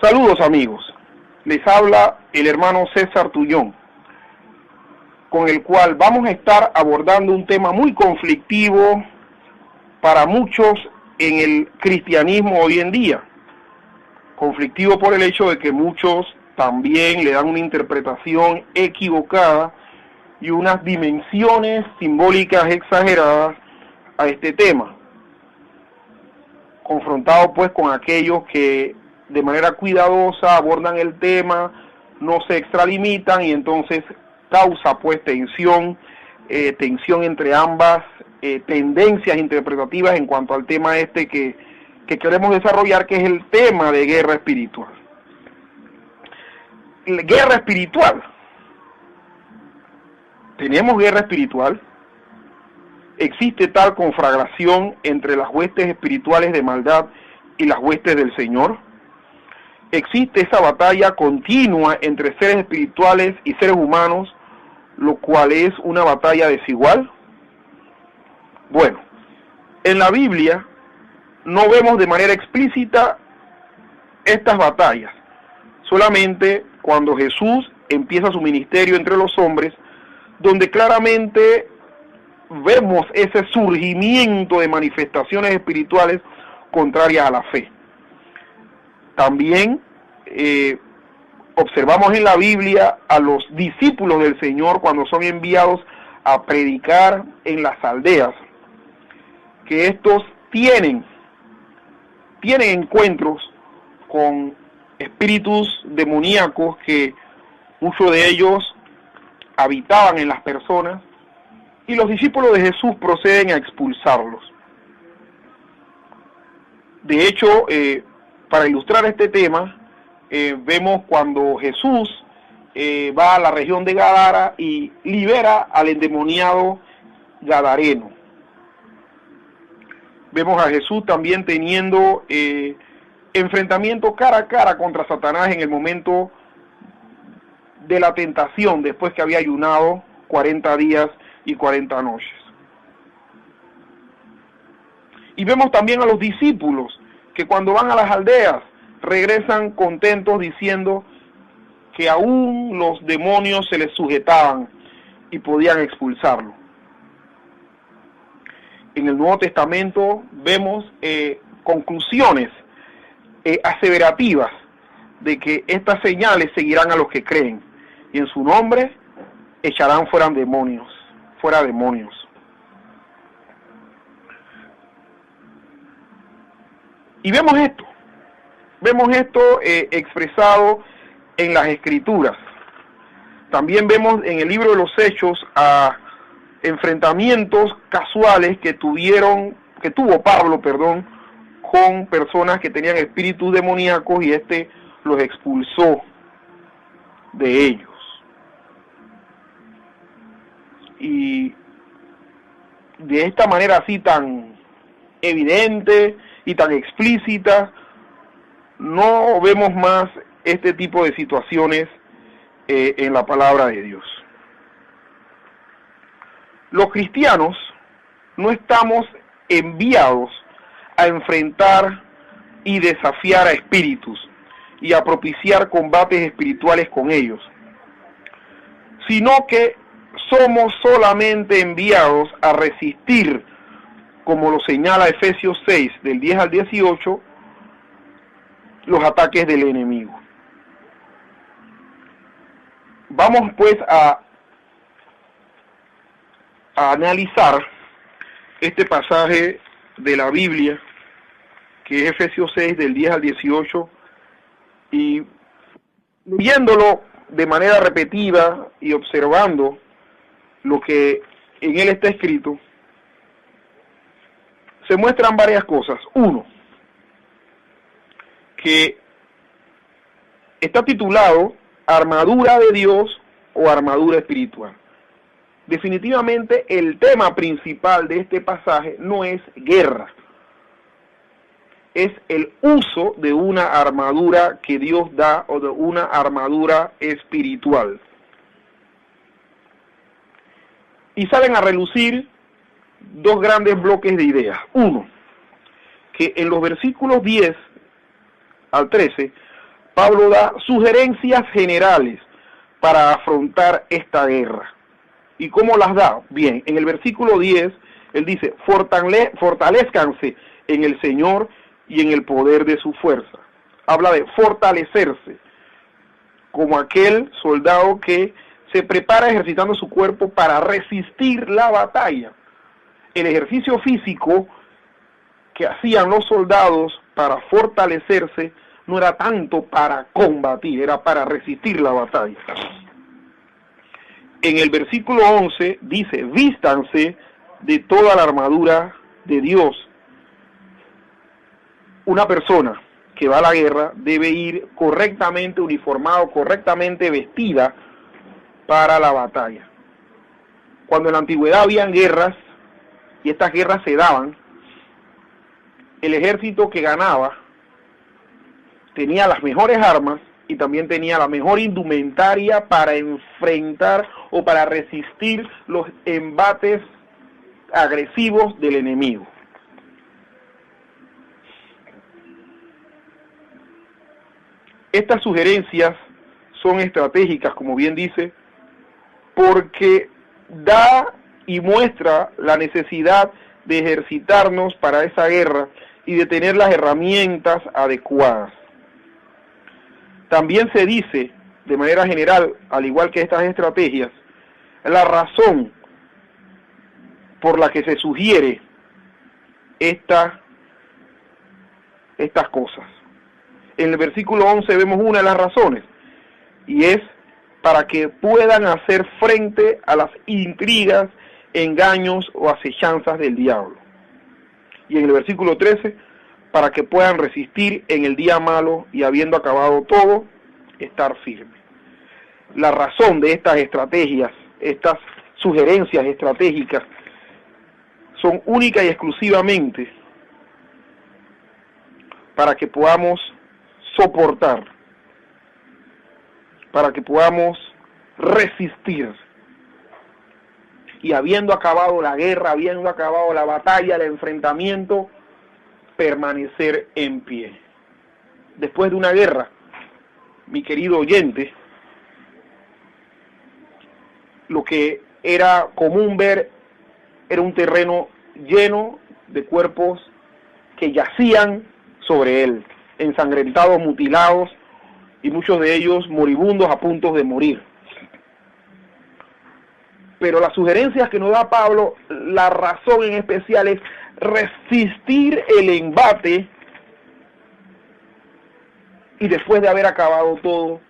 Saludos amigos, les habla el hermano César Tullón, con el cual vamos a estar abordando un tema muy conflictivo para muchos en el cristianismo hoy en día. Conflictivo por el hecho de que muchos también le dan una interpretación equivocada y unas dimensiones simbólicas exageradas a este tema. Confrontado pues con aquellos que de manera cuidadosa abordan el tema, no se extralimitan y entonces causa pues tensión entre ambas tendencias interpretativas en cuanto al tema que queremos desarrollar, que es el tema de guerra espiritual. Guerra espiritual. ¿Tenemos guerra espiritual? ¿Existe tal conflagración entre las huestes espirituales de maldad y las huestes del Señor? ¿Existe esa batalla continua entre seres espirituales y seres humanos, lo cual es una batalla desigual? Bueno, en la Biblia no vemos de manera explícita estas batallas. Solamente cuando Jesús empieza su ministerio entre los hombres, donde claramente vemos ese surgimiento de manifestaciones espirituales contrarias a la fe. También observamos en la Biblia a los discípulos del Señor cuando son enviados a predicar en las aldeas, que estos tienen encuentros con espíritus demoníacos que muchos de ellos habitaban en las personas, y los discípulos de Jesús proceden a expulsarlos. De hecho, para ilustrar este tema, vemos cuando Jesús va a la región de Gadara y libera al endemoniado gadareno. Vemos a Jesús también teniendo enfrentamiento cara a cara contra Satanás en el momento de la tentación, después que había ayunado 40 días y 40 noches. Y vemos también a los discípulos que cuando van a las aldeas regresan contentos diciendo que aún los demonios se les sujetaban y podían expulsarlo. En el Nuevo Testamento vemos conclusiones aseverativas de que estas señales seguirán a los que creen, y en su nombre echarán fuera demonios. Y vemos esto expresado en las Escrituras. También vemos en el libro de los Hechos a enfrentamientos casuales que tuvo Pablo, con personas que tenían espíritus demoníacos, y los expulsó de ellos. Y de esta manera así tan evidente y tan explícita, no vemos más este tipo de situaciones en la palabra de Dios. Los cristianos no estamos enviados a enfrentar y desafiar a espíritus y a propiciar combates espirituales con ellos, sino que somos solamente enviados a resistir, como lo señala Efesios 6, del 10 al 18, los ataques del enemigo. Vamos pues a analizar este pasaje de la Biblia, que es Efesios 6, del 10 al 18, y viéndolo de manera repetida y observando lo que en él está escrito, se muestran varias cosas. Uno, que está titulado Armadura de Dios o Armadura Espiritual. Definitivamente el tema principal de este pasaje no es guerra, es el uso de una armadura que Dios da, o de una armadura espiritual. Y salen a relucir dos grandes bloques de ideas. Uno, que en los versículos 10 al 13, Pablo da sugerencias generales para afrontar esta guerra. ¿Y cómo las da? Bien, en el versículo 10, él dice, fortalezcanse en el Señor y en el poder de su fuerza. Habla de fortalecerse, como aquel soldado que se prepara ejercitando su cuerpo para resistir la batalla. El ejercicio físico que hacían los soldados para fortalecerse no era tanto para combatir, era para resistir la batalla. En el versículo 11 dice, vístanse de toda la armadura de Dios. Una persona que va a la guerra debe ir correctamente uniformado, correctamente vestida para la batalla. Cuando en la antigüedad habían guerras, y estas guerras se daban, el ejército que ganaba tenía las mejores armas y también tenía la mejor indumentaria para enfrentar o para resistir los embates agresivos del enemigo. Estas sugerencias son estratégicas, como bien dice, porque da y muestra la necesidad de ejercitarnos para esa guerra y de tener las herramientas adecuadas. También se dice, de manera general, al igual que estas estrategias, la razón por la que se sugiere estas cosas. En el versículo 11 vemos una de las razones, y es para que puedan hacer frente a las intrigas, engaños o acechanzas del diablo. Y en el versículo 13, para que puedan resistir en el día malo y habiendo acabado todo, estar firmes. La razón de estas estrategias, estas sugerencias estratégicas, son única y exclusivamente para que podamos soportar, para que podamos resistir. Y habiendo acabado la guerra, habiendo acabado la batalla, el enfrentamiento, permanecer en pie. Después de una guerra, mi querido oyente, lo que era común ver era un terreno lleno de cuerpos que yacían sobre él, ensangrentados, mutilados, y muchos de ellos moribundos a punto de morir. Pero las sugerencias que nos da Pablo, la razón en especial es resistir el embate y después de haber acabado todo,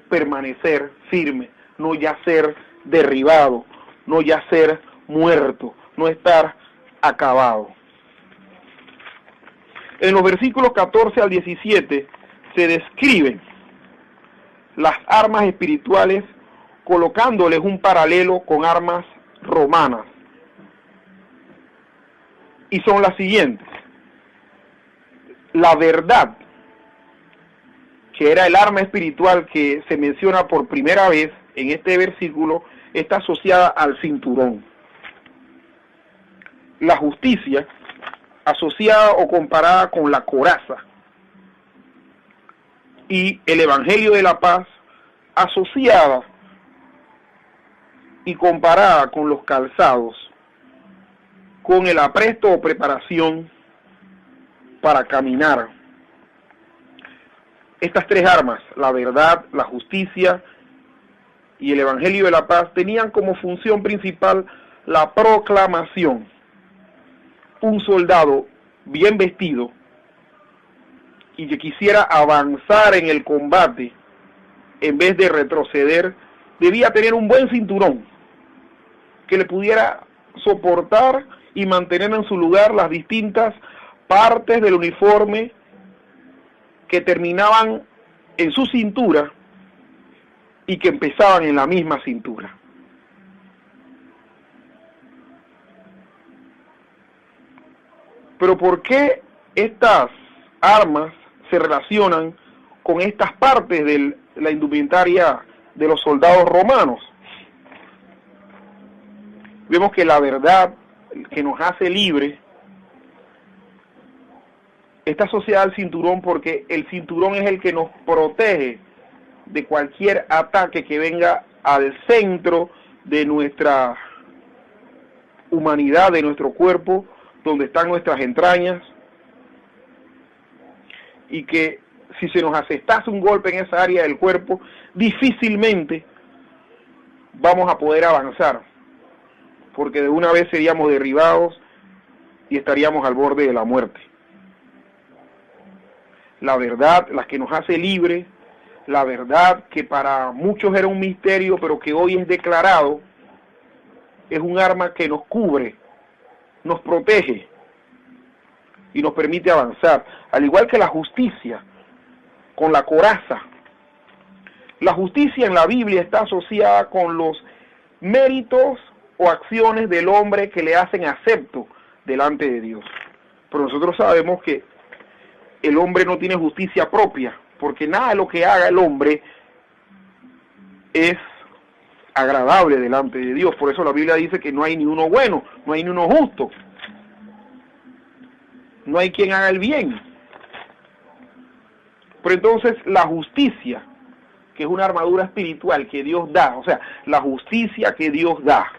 permanecer firme, no yacer derribado, no yacer muerto, no estar acabado. En los versículos 14 al 17 se describen las armas espirituales colocándoles un paralelo con armas romanas. Y son las siguientes. La verdad, que era el arma espiritual que se menciona por primera vez en este versículo, está asociada al cinturón. La justicia, asociada o comparada con la coraza. Y el evangelio de la paz, asociada y comparada con los calzados, con el apresto o preparación para caminar. Estas tres armas, la verdad, la justicia y el evangelio de la paz, tenían como función principal la proclamación. Un soldado bien vestido y que quisiera avanzar en el combate en vez de retroceder, debía tener un buen cinturón que le pudiera soportar y mantener en su lugar las distintas partes del uniforme que terminaban en su cintura y que empezaban en la misma cintura. Pero ¿por qué estas armas se relacionan con estas partes de la indumentaria de los soldados romanos? Vemos que la verdad que nos hace libres Está asociada al cinturón porque el cinturón es el que nos protege de cualquier ataque que venga al centro de nuestra humanidad, de nuestro cuerpo, donde están nuestras entrañas, y que si se nos asestase un golpe en esa área del cuerpo, difícilmente vamos a poder avanzar, porque de una vez seríamos derribados y estaríamos al borde de la muerte. La verdad, la que nos hace libres, la verdad que para muchos era un misterio, pero que hoy es declarado, es un arma que nos cubre, nos protege y nos permite avanzar. Al igual que la justicia, con la coraza. La justicia en la Biblia está asociada con los méritos o acciones del hombre que le hacen acepto delante de Dios. Pero nosotros sabemos que el hombre no tiene justicia propia, porque nada de lo que haga el hombre es agradable delante de Dios. Por eso la Biblia dice que no hay ni uno bueno, no hay ni uno justo. No hay quien haga el bien. Pero entonces la justicia, que es una armadura espiritual que Dios da, o sea, la justicia que Dios da,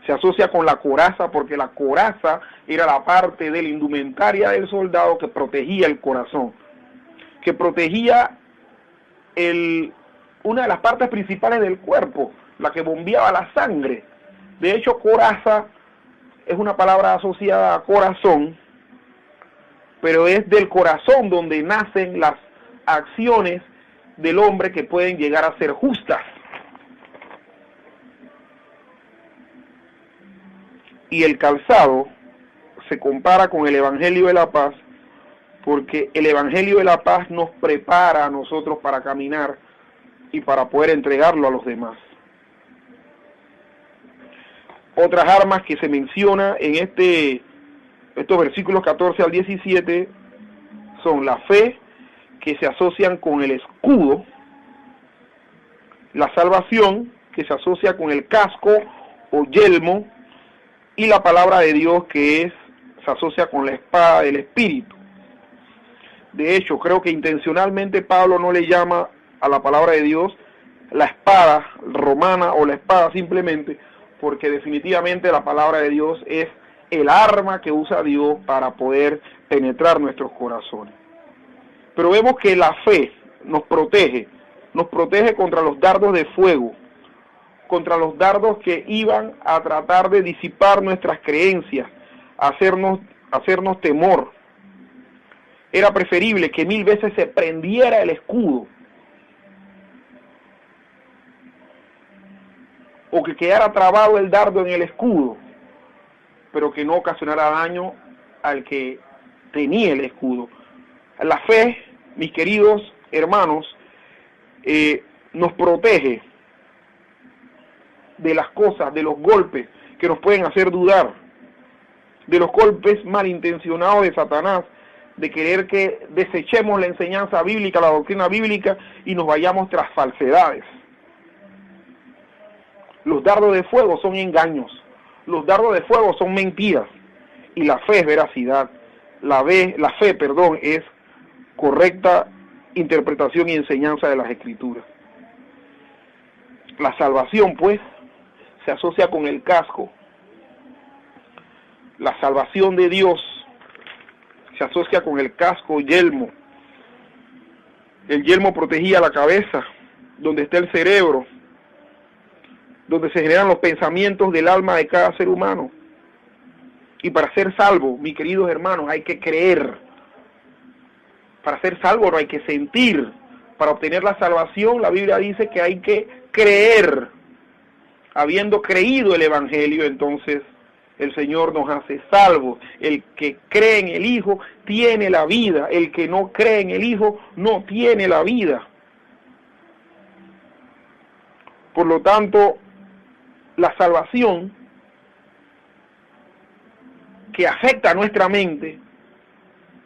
se asocia con la coraza, porque la coraza era la parte de la indumentaria del soldado que protegía el corazón, que protegía una de las partes principales del cuerpo, la que bombeaba la sangre. De hecho, coraza es una palabra asociada a corazón, pero es del corazón donde nacen las acciones del hombre que pueden llegar a ser justas. Y el calzado se compara con el Evangelio de la Paz, porque el Evangelio de la Paz nos prepara a nosotros para caminar y para poder entregarlo a los demás. Otras armas que se menciona en estos versículos 14 al 17 son la fe, que se asocian con el escudo, la salvación, que se asocia con el casco o yelmo, y la palabra de Dios, que se asocia con la espada del Espíritu. De hecho, creo que intencionalmente Pablo no le llama a la palabra de Dios la espada romana o la espada simplemente, porque definitivamente la palabra de Dios es el arma que usa Dios para poder penetrar nuestros corazones. Pero vemos que la fe nos protege contra los dardos de fuego, contra los dardos que iban a tratar de disipar nuestras creencias, hacernos temor. Era preferible que 1000 veces se prendiera el escudo, o que quedara trabado el dardo en el escudo, pero que no ocasionara daño al que tenía el escudo. La fe, mis queridos hermanos, nos protege de las cosas, de los golpes que nos pueden hacer dudar, de los golpes malintencionados de Satanás, de querer que desechemos la enseñanza bíblica, la doctrina bíblica, y nos vayamos tras falsedades. Los dardos de fuego son engaños, los dardos de fuego son mentiras, y la fe es veracidad. La fe, es correcta interpretación y enseñanza de las Escrituras. La salvación, pues, se asocia con el casco. La salvación de Dios se asocia con el casco, yelmo. El yelmo protegía la cabeza, donde está el cerebro, donde se generan los pensamientos del alma de cada ser humano. Y para ser salvo, mis queridos hermanos, hay que creer. Para ser salvo no hay que sentir. Para obtener la salvación, la Biblia dice que hay que creer. Habiendo creído el Evangelio, entonces el Señor nos hace salvos. El que cree en el Hijo tiene la vida. El que no cree en el Hijo no tiene la vida. Por lo tanto, la salvación que afecta a nuestra mente,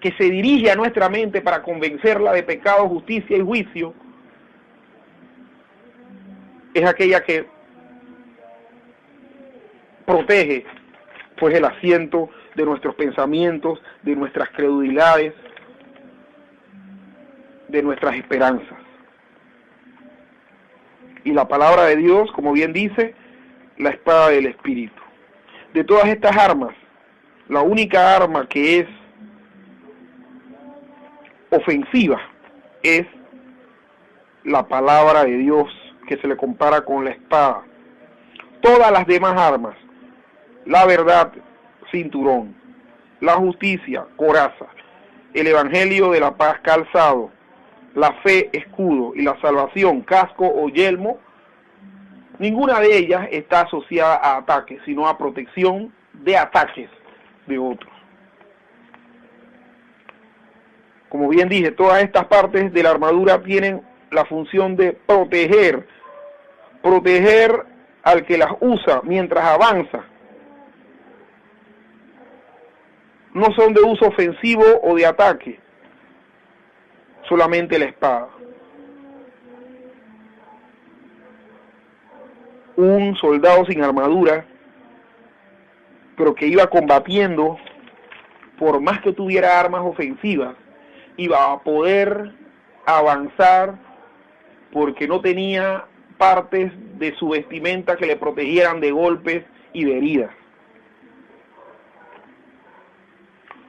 que se dirige a nuestra mente para convencerla de pecado, justicia y juicio, es aquella que protege pues el asiento de nuestros pensamientos, de nuestras credulidades, de nuestras esperanzas. Y la palabra de Dios, como bien dice, la espada del Espíritu. De todas estas armas, la única arma que es ofensiva es la palabra de Dios, que se le compara con la espada. Todas las demás armas, la verdad, cinturón, la justicia, coraza, el evangelio de la paz, calzado, la fe, escudo, y la salvación, casco o yelmo, ninguna de ellas está asociada a ataques, sino a protección de ataques de otros. Como bien dije, todas estas partes de la armadura tienen la función de proteger al que las usa mientras avanza. No son de uso ofensivo o de ataque, solamente la espada. Un soldado sin armadura, pero que iba combatiendo, por más que tuviera armas ofensivas, iba a poder avanzar porque no tenía partes de su vestimenta que le protegieran de golpes y de heridas.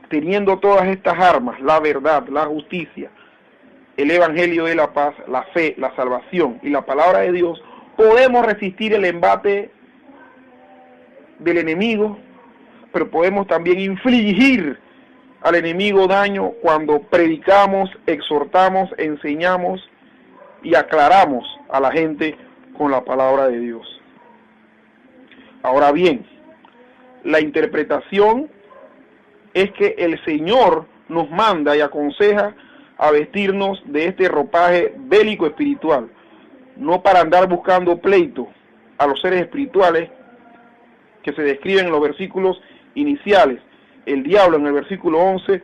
Teniendo todas estas armas, la verdad, la justicia, el evangelio de la paz, la fe, la salvación y la palabra de Dios, podemos resistir el embate del enemigo, pero podemos también infligir al enemigo daño cuando predicamos, exhortamos, enseñamos y aclaramos a la gente con la palabra de Dios. Ahora bien, la interpretación es que el Señor nos manda y aconseja a vestirnos de este ropaje bélico espiritual, no para andar buscando pleito a los seres espirituales que se describen en los versículos iniciales, el diablo en el versículo 11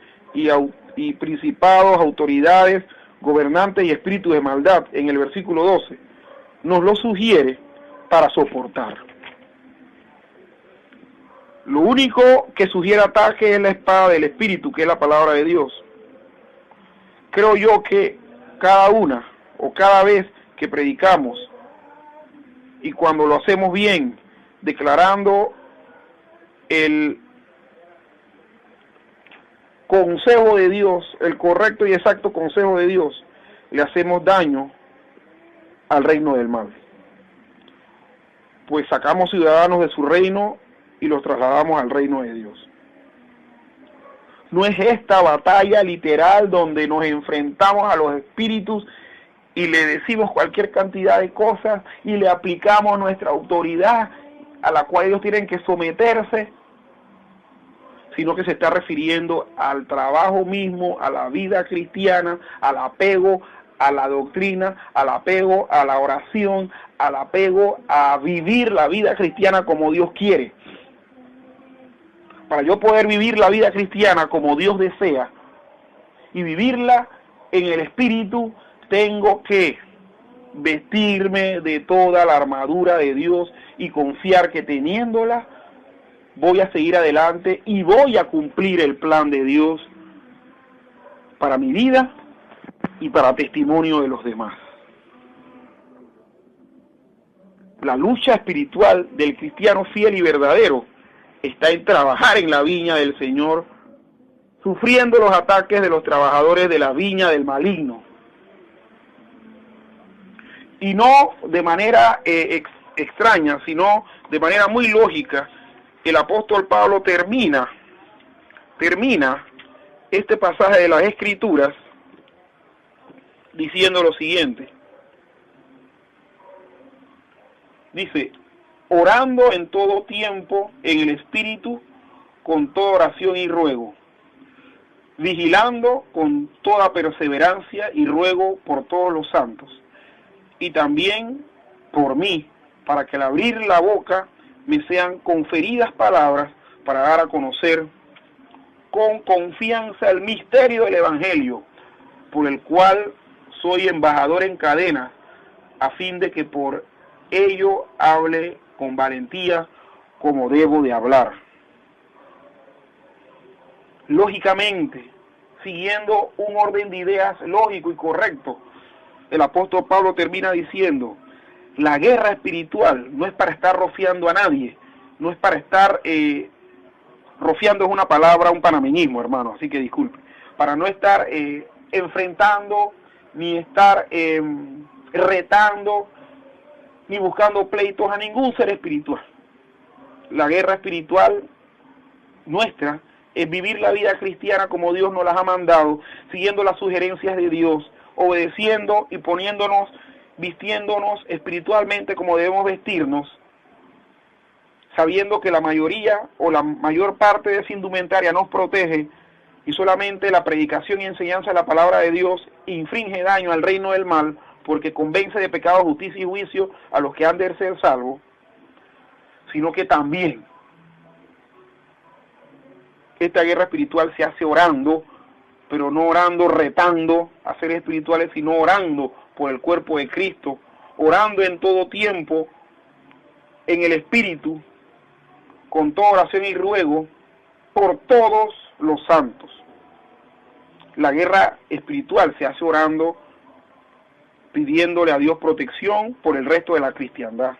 y principados, autoridades, gobernantes y espíritus de maldad en el versículo 12, nos lo sugiere para soportar. Lo único que sugiere ataque es la espada del Espíritu, que es la palabra de Dios. Creo yo que cada vez que predicamos, y cuando lo hacemos bien, declarando el consejo de Dios, el correcto y exacto consejo de Dios, le hacemos daño al reino del mal. Pues sacamos ciudadanos de su reino y los trasladamos al reino de Dios. No es esta batalla literal donde nos enfrentamos a los espíritus y le decimos cualquier cantidad de cosas y le aplicamos nuestra autoridad a la cual ellos tienen que someterse, sino que se está refiriendo al trabajo mismo, a la vida cristiana, al apego a la doctrina, al apego a la oración, al apego a vivir la vida cristiana como Dios quiere. Para yo poder vivir la vida cristiana como Dios desea y vivirla en el Espíritu, tengo que vestirme de toda la armadura de Dios y confiar que teniéndola voy a seguir adelante y voy a cumplir el plan de Dios para mi vida y para testimonio de los demás. La lucha espiritual del cristiano fiel y verdadero está en trabajar en la viña del Señor, sufriendo los ataques de los trabajadores de la viña del maligno. Y no de manera extraña, sino de manera muy lógica, el apóstol Pablo termina este pasaje de las Escrituras diciendo lo siguiente. Dice: orando en todo tiempo en el Espíritu, con toda oración y ruego, vigilando con toda perseverancia y ruego por todos los santos, y también por mí, para que al abrir la boca me sean conferidas palabras para dar a conocer con confianza el misterio del Evangelio, por el cual soy embajador en cadenas, a fin de que por ello hable con valentía como debo de hablar. lógicamente, siguiendo un orden de ideas lógico y correcto. El apóstol Pablo termina diciendo, la guerra espiritual no es para estar rociando a nadie, no es para estar, rociando es una palabra, un panameñismo, hermano, así que disculpe, para no estar enfrentando, ni estar retando, ni buscando pleitos a ningún ser espiritual. La guerra espiritual nuestra es vivir la vida cristiana como Dios nos las ha mandado, siguiendo las sugerencias de Dios, obedeciendo y poniéndonos, vistiéndonos espiritualmente como debemos vestirnos, sabiendo que la mayoría o la mayor parte de esa indumentaria nos protege y solamente la predicación y enseñanza de la palabra de Dios infringe daño al reino del mal, porque convence de pecado, justicia y juicio a los que han de ser salvos, sino que también esta guerra espiritual se hace orando, pero no orando retando a seres espirituales, sino orando por el cuerpo de Cristo, orando en todo tiempo, en el Espíritu, con toda oración y ruego, por todos los santos. La guerra espiritual se hace orando, pidiéndole a Dios protección por el resto de la cristiandad.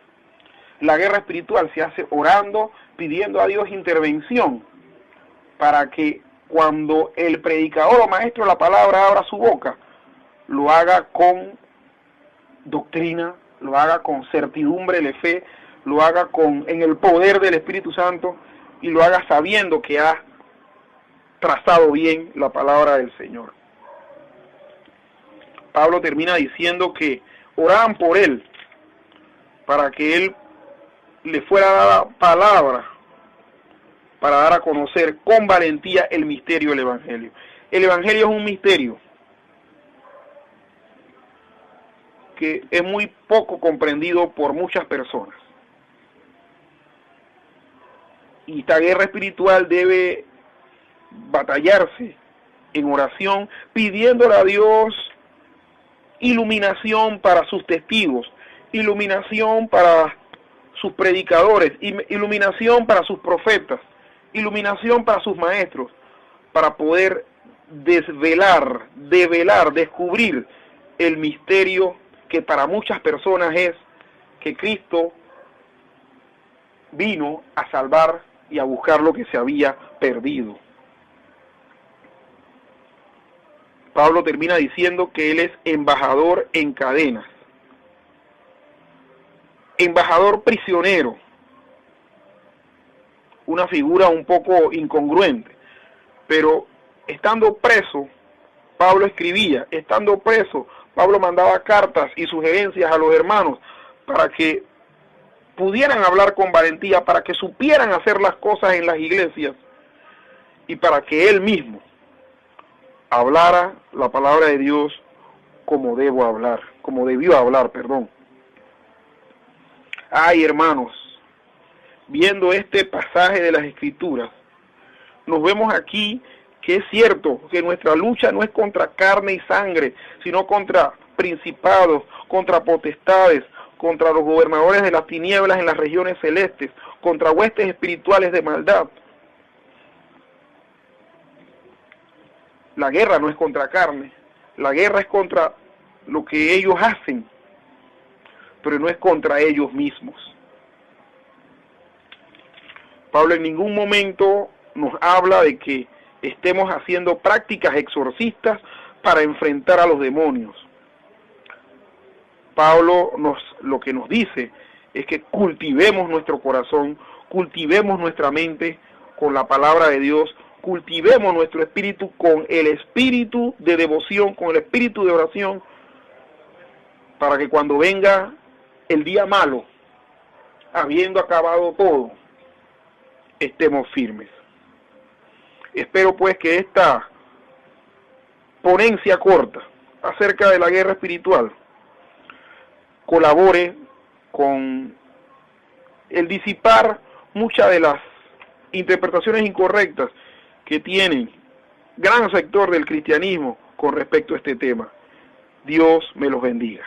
La guerra espiritual se hace orando, pidiendo a Dios intervención, para que cuando el predicador o maestro de la palabra abra su boca, lo haga con doctrina, lo haga con certidumbre de fe, lo haga en el poder del Espíritu Santo y lo haga sabiendo que ha trazado bien la palabra del Señor. Pablo termina diciendo que oraban por él para que él le fuera dada palabra para dar a conocer con valentía el misterio del Evangelio. El Evangelio es un misterio que es muy poco comprendido por muchas personas. Y esta guerra espiritual debe batallarse en oración, pidiéndole a Dios iluminación para sus testigos, iluminación para sus predicadores, iluminación para sus profetas, iluminación para sus maestros, para poder develar, descubrir el misterio que para muchas personas es que Cristo vino a salvar y a buscar lo que se había perdido. Pablo termina diciendo que él es embajador en cadenas, embajador prisionero, una figura un poco incongruente, pero estando preso, Pablo escribía, estando preso, Pablo mandaba cartas y sugerencias a los hermanos para que pudieran hablar con valentía, para que supieran hacer las cosas en las iglesias y para que él mismo hablara la palabra de Dios como debió hablar, perdón. Ay, hermanos, viendo este pasaje de las Escrituras, nos vemos aquí que es cierto que nuestra lucha no es contra carne y sangre, sino contra principados, contra potestades, contra los gobernadores de las tinieblas en las regiones celestes, contra huestes espirituales de maldad. La guerra no es contra carne, la guerra es contra lo que ellos hacen, pero no es contra ellos mismos. Pablo en ningún momento nos habla de que estemos haciendo prácticas exorcistas para enfrentar a los demonios. Pablo lo que nos dice es que cultivemos nuestro corazón, cultivemos nuestra mente con la palabra de Dios, cultivemos nuestro espíritu con el espíritu de devoción, con el espíritu de oración, para que cuando venga el día malo, habiendo acabado todo, estemos firmes. Espero pues que esta ponencia corta acerca de la guerra espiritual colabore con el disipar muchas de las interpretaciones incorrectas que tienen gran sector del cristianismo con respecto a este tema. Dios me los bendiga.